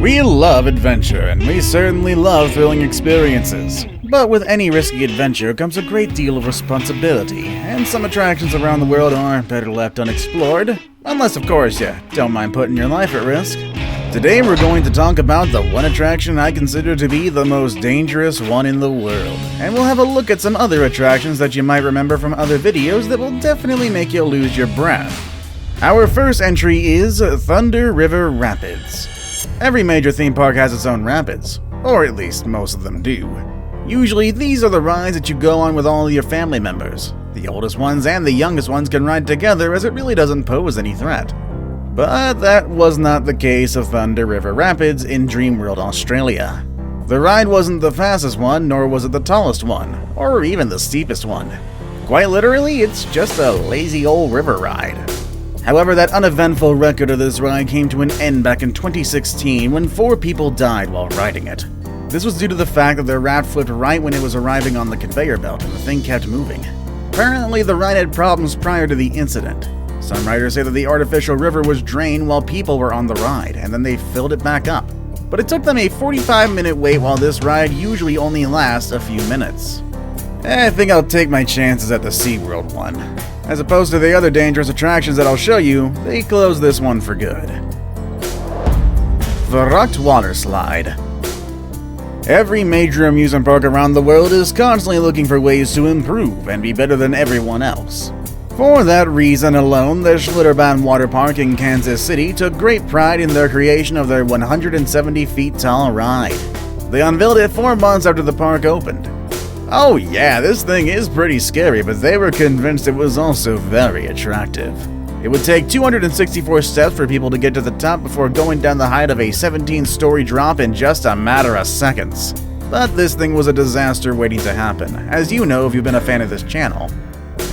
We love adventure, and we certainly love thrilling experiences. But with any risky adventure comes a great deal of responsibility, and some attractions around the world are better left unexplored. Unless, of course, you don't mind putting your life at risk. Today we're going to talk about the one attraction I consider to be the most dangerous one in the world. And we'll have a look at some other attractions that you might remember from other videos that will definitely make you lose your breath. Our first entry is Thunder River Rapids. Every major theme park has its own rapids, or at least most of them do. Usually these are the rides that you go on with all your family members. The oldest ones and the youngest ones can ride together as it really doesn't pose any threat. But that was not the case of Thunder River Rapids in Dreamworld, Australia. The ride wasn't the fastest one, nor was it the tallest one, or even the steepest one. Quite literally, it's just a lazy old river ride. However, that uneventful record of this ride came to an end back in 2016 when 4 people died while riding it. This was due to the fact that their raft flipped right when it was arriving on the conveyor belt and the thing kept moving. Apparently, the ride had problems prior to the incident. Some riders say that the artificial river was drained while people were on the ride, and then they filled it back up. But it took them a 45-minute wait while this ride usually only lasts a few minutes. I think I'll take my chances at the SeaWorld one. As opposed to the other dangerous attractions that I'll show you, they closed this one for good. VERRÜCKT WATERSLIDE. Every major amusement park around the world is constantly looking for ways to improve and be better than everyone else. For that reason alone, the Schlitterbahn Water Park in Kansas City took great pride in their creation of their 170 feet tall ride. They unveiled it 4 months after the park opened. Oh yeah, this thing is pretty scary, but they were convinced it was also very attractive. It would take 264 steps for people to get to the top before going down the height of a 17-story drop in just a matter of seconds. But this thing was a disaster waiting to happen, as you know if you've been a fan of this channel.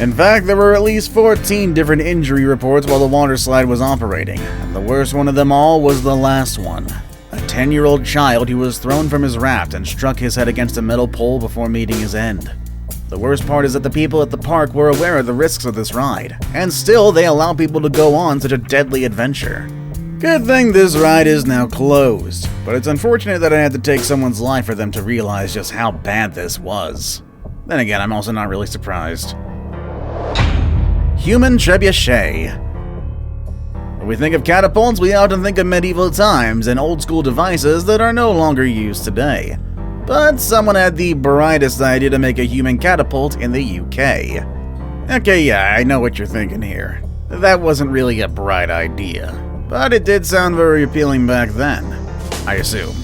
In fact, there were at least 14 different injury reports while the water slide was operating, and the worst one of them all was the last one. A 10-year-old child who was thrown from his raft and struck his head against a metal pole before meeting his end. The worst part is that the people at the park were aware of the risks of this ride, and still they allow people to go on such a deadly adventure. Good thing this ride is now closed, but it's unfortunate that I had to take someone's life for them to realize just how bad this was. Then again, I'm also not really surprised. Human Trebuchet. When we think of catapults, we often think of medieval times and old-school devices that are no longer used today. But someone had the brightest idea to make a human catapult in the UK. Okay, yeah, I know what you're thinking here. That wasn't really a bright idea, but it did sound very appealing back then, I assume.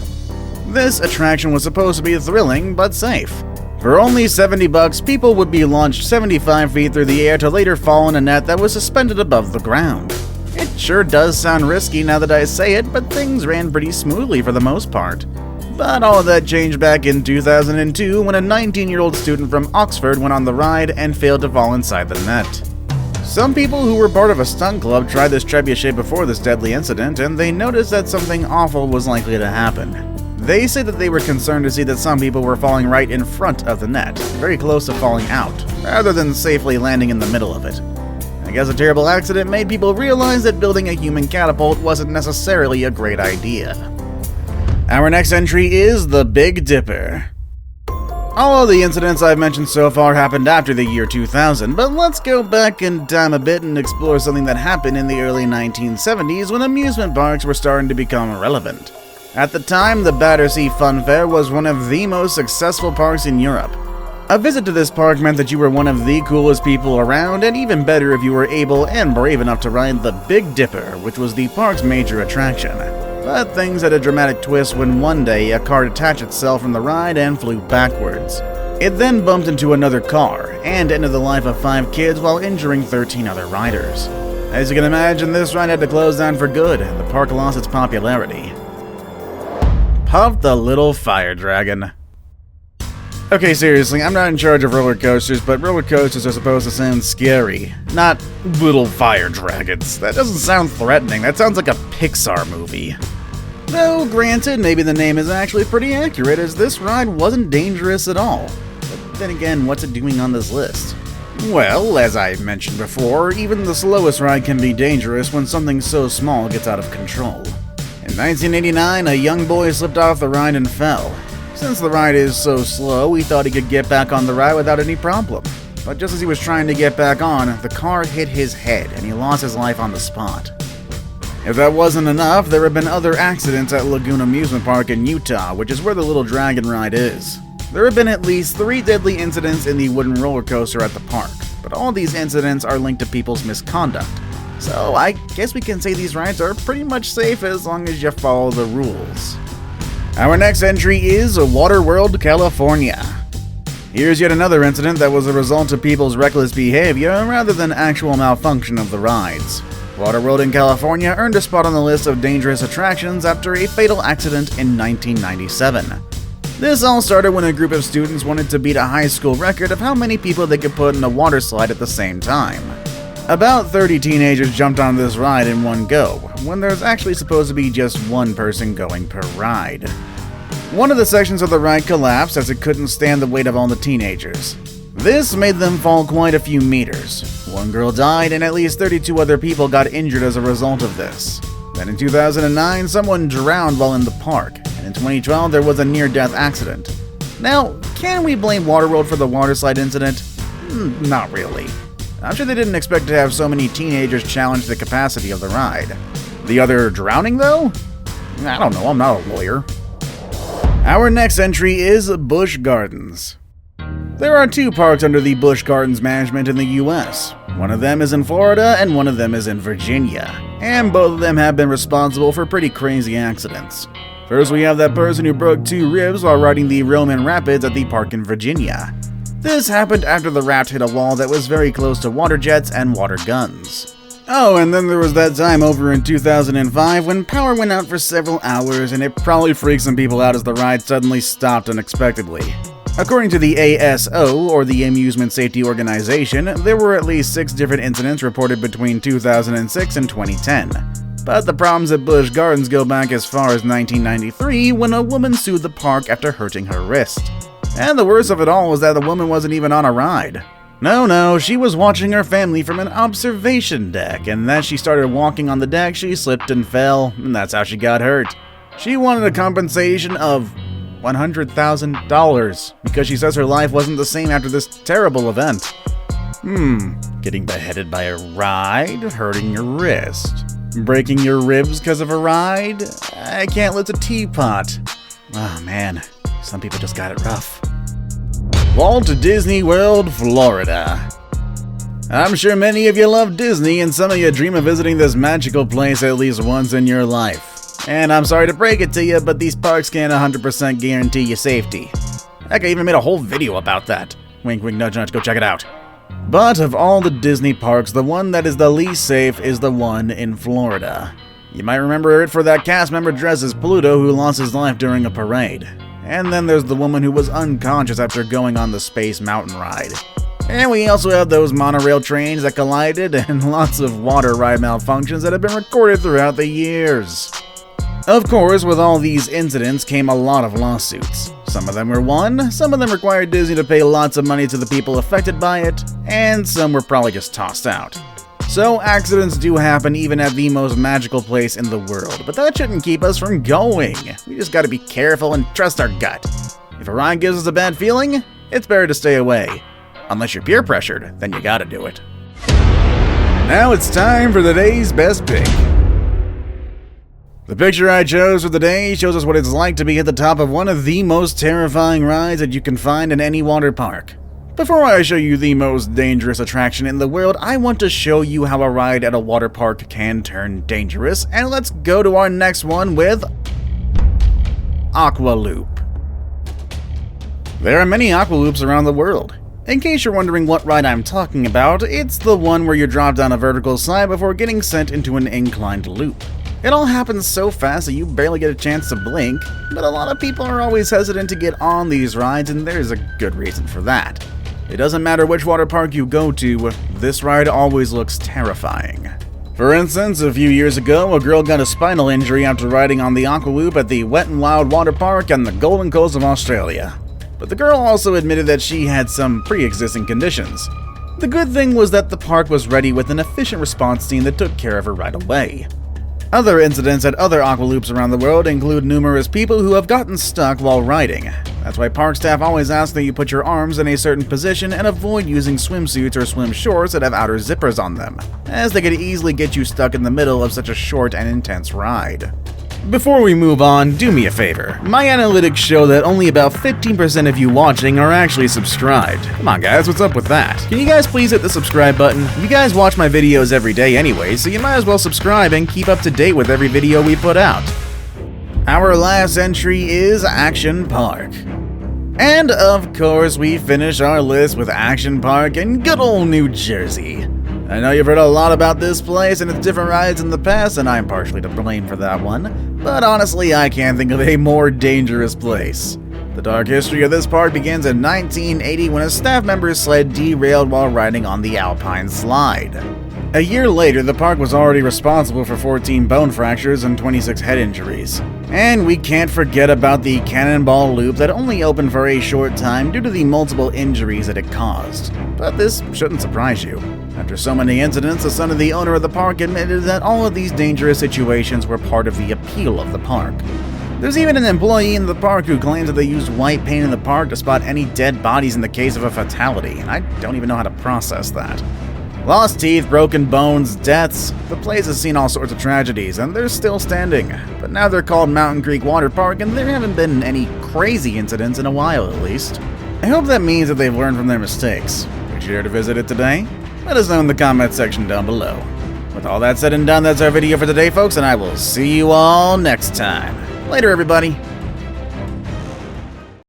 This attraction was supposed to be thrilling, but safe. For only $70, people would be launched 75 feet through the air to later fall in a net that was suspended above the ground. It sure does sound risky now that I say it, but things ran pretty smoothly for the most part. But all of that changed back in 2002 when a 19-year-old student from Oxford went on the ride and failed to fall inside the net. Some people who were part of a stunt club tried this trebuchet before this deadly incident, and they noticed that something awful was likely to happen. They say that they were concerned to see that some people were falling right in front of the net, very close to falling out, rather than safely landing in the middle of it. I guess a terrible accident made people realize that building a human catapult wasn't necessarily a great idea. Our next entry is the Big Dipper. All of the incidents I've mentioned so far happened after the year 2000, but let's go back in time a bit and explore something that happened in the early 1970s when amusement parks were starting to become relevant. At the time, the Battersea Fun Fair was one of the most successful parks in Europe. A visit to this park meant that you were one of the coolest people around, and even better if you were able and brave enough to ride the Big Dipper, which was the park's major attraction. But things had a dramatic twist when one day a car detached itself from the ride and flew backwards. It then bumped into another car, and ended the life of 5 kids while injuring 13 other riders. As you can imagine, this ride had to close down for good, and the park lost its popularity. Puff the Little Fire Dragon. Okay, seriously, I'm not in charge of roller coasters, but roller coasters are supposed to sound scary, not little fire dragons. That doesn't sound threatening, that sounds like a Pixar movie. Though, granted, maybe the name is actually pretty accurate, as this ride wasn't dangerous at all. But then again, what's it doing on this list? Well, as I mentioned before, even the slowest ride can be dangerous when something so small gets out of control. In 1989, a young boy slipped off the ride and fell. Since the ride is so slow, he thought he could get back on the ride without any problem. But just as he was trying to get back on, the car hit his head and he lost his life on the spot. If that wasn't enough, there have been other accidents at Lagoon Amusement Park in Utah, which is where the Little Dragon ride is. There have been at least 3 deadly incidents in the wooden roller coaster at the park, but all these incidents are linked to people's misconduct. So I guess we can say these rides are pretty much safe as long as you follow the rules. Our next entry is WATERWORLD, California. Here's yet another incident that was a result of people's reckless behavior rather than actual malfunction of the rides. WATERWORLD in California earned a spot on the list of dangerous attractions after a fatal accident in 1997. This all started when a group of students wanted to beat a high school record of how many people they could put in a water slide at the same time. About 30 teenagers jumped on this ride in one go, when there's actually supposed to be just one person going per ride. One of the sections of the ride collapsed as it couldn't stand the weight of all the teenagers. This made them fall quite a few meters. One girl died and at least 32 other people got injured as a result of this. Then in 2009, someone drowned while in the park, and in 2012 there was a near-death accident. Now, can we blame WATERWORLD for the water slide incident? Not really. I'm sure they didn't expect to have so many teenagers challenge the capacity of the ride. The other drowning, though? I don't know, I'm not a lawyer. Our next entry is Busch Gardens. There are 2 parks under the Busch Gardens management in the US. One of them is in Florida and one of them is in Virginia. And both of them have been responsible for pretty crazy accidents. First, we have that person who broke 2 ribs while riding the Roman Rapids at the park in Virginia. This happened after the raft hit a wall that was very close to water jets and water guns. Oh, and then there was that time over in 2005 when power went out for several hours and it probably freaked some people out as the ride suddenly stopped unexpectedly. According to the ASO, or the Amusement Safety Organization, there were at least 6 different incidents reported between 2006 and 2010. But the problems at Busch Gardens go back as far as 1993 when a woman sued the park after hurting her wrist. And the worst of it all was that the woman wasn't even on a ride. No, she was watching her family from an observation deck, and as she started walking on the deck, she slipped and fell, and that's how she got hurt. She wanted a compensation of $100,000 because she says her life wasn't the same after this terrible event. Getting beheaded by a ride, hurting your wrist, breaking your ribs because of a ride? I can't lift a teapot. Oh man, some people just got it rough. Walt Disney World, Florida. I'm sure many of you love Disney and some of you dream of visiting this magical place at least once in your life. And I'm sorry to break it to you, but these parks can't 100% guarantee you safety. Heck, I even made a whole video about that. Wink, wink, nudge, nudge, go check it out. But of all the Disney parks, the one that is the least safe is the one in Florida. You might remember it for that cast member dressed as Pluto who lost his life during a parade. And then there's the woman who was unconscious after going on the Space Mountain ride. And we also have those monorail trains that collided and lots of water ride malfunctions that have been recorded throughout the years. Of course, with all these incidents came a lot of lawsuits. Some of them were won, some of them required Disney to pay lots of money to the people affected by it, and some were probably just tossed out. So accidents do happen even at the most magical place in the world, but that shouldn't keep us from going. We just gotta be careful and trust our gut. If a ride gives us a bad feeling, it's better to stay away. Unless you're peer pressured, then you gotta do it. Now it's time for the day's best pick. The picture I chose for the day shows us what it's like to be at the top of one of the most terrifying rides that you can find in any water park. Before I show you the most dangerous attraction in the world, I want to show you how a ride at a water park can turn dangerous, and let's go to our next one with AQUALOOP. There are many AQUALOOPs around the world. In case you're wondering what ride I'm talking about, it's the one where you drop down a vertical slide before getting sent into an inclined loop. It all happens so fast that you barely get a chance to blink, but a lot of people are always hesitant to get on these rides, and there's a good reason for that. It doesn't matter which water park you go to, this ride always looks terrifying. For instance, a few years ago, a girl got a spinal injury after riding on the AQUALOOP at the Wet n Wild Water Park on the Golden Coast of Australia. But the girl also admitted that she had some pre-existing conditions. The good thing was that the park was ready with an efficient response team that took care of her right away. Other incidents at other aqualoops around the world include numerous people who have gotten stuck while riding. That's why park staff always ask that you put your arms in a certain position and avoid using swimsuits or swim shorts that have outer zippers on them, as they could easily get you stuck in the middle of such a short and intense ride. Before we move on, do me a favor. My analytics show that only about 15% of you watching are actually subscribed. Come on guys, what's up with that? Can you guys please hit the subscribe button? You guys watch my videos every day anyway, so you might as well subscribe and keep up to date with every video we put out. Our last entry is Action Park. And of course, we finish our list with Action Park in good old New Jersey. I know you've heard a lot about this place and its different rides in the past, and I'm partially to blame for that one, but honestly I can't think of a more dangerous place. The dark history of this park begins in 1980 when a staff member's sled derailed while riding on the Alpine Slide. A year later, the park was already responsible for 14 bone fractures and 26 head injuries. And we can't forget about the Cannonball Loop that only opened for a short time due to the multiple injuries that it caused. But this shouldn't surprise you. After so many incidents, the son of the owner of the park admitted that all of these dangerous situations were part of the appeal of the park. There's even an employee in the park who claims that they used white paint in the park to spot any dead bodies in the case of a fatality, and I don't even know how to process that. Lost teeth, broken bones, deaths. The place has seen all sorts of tragedies, and they're still standing. But now they're called Mountain Creek Water Park, and there haven't been any crazy incidents in a while at least. I hope that means that they've learned from their mistakes. Would you dare to visit it today? Let us know in the comment section down below. With all that said and done, that's our video for today, folks, and I will see you all next time. Later, everybody.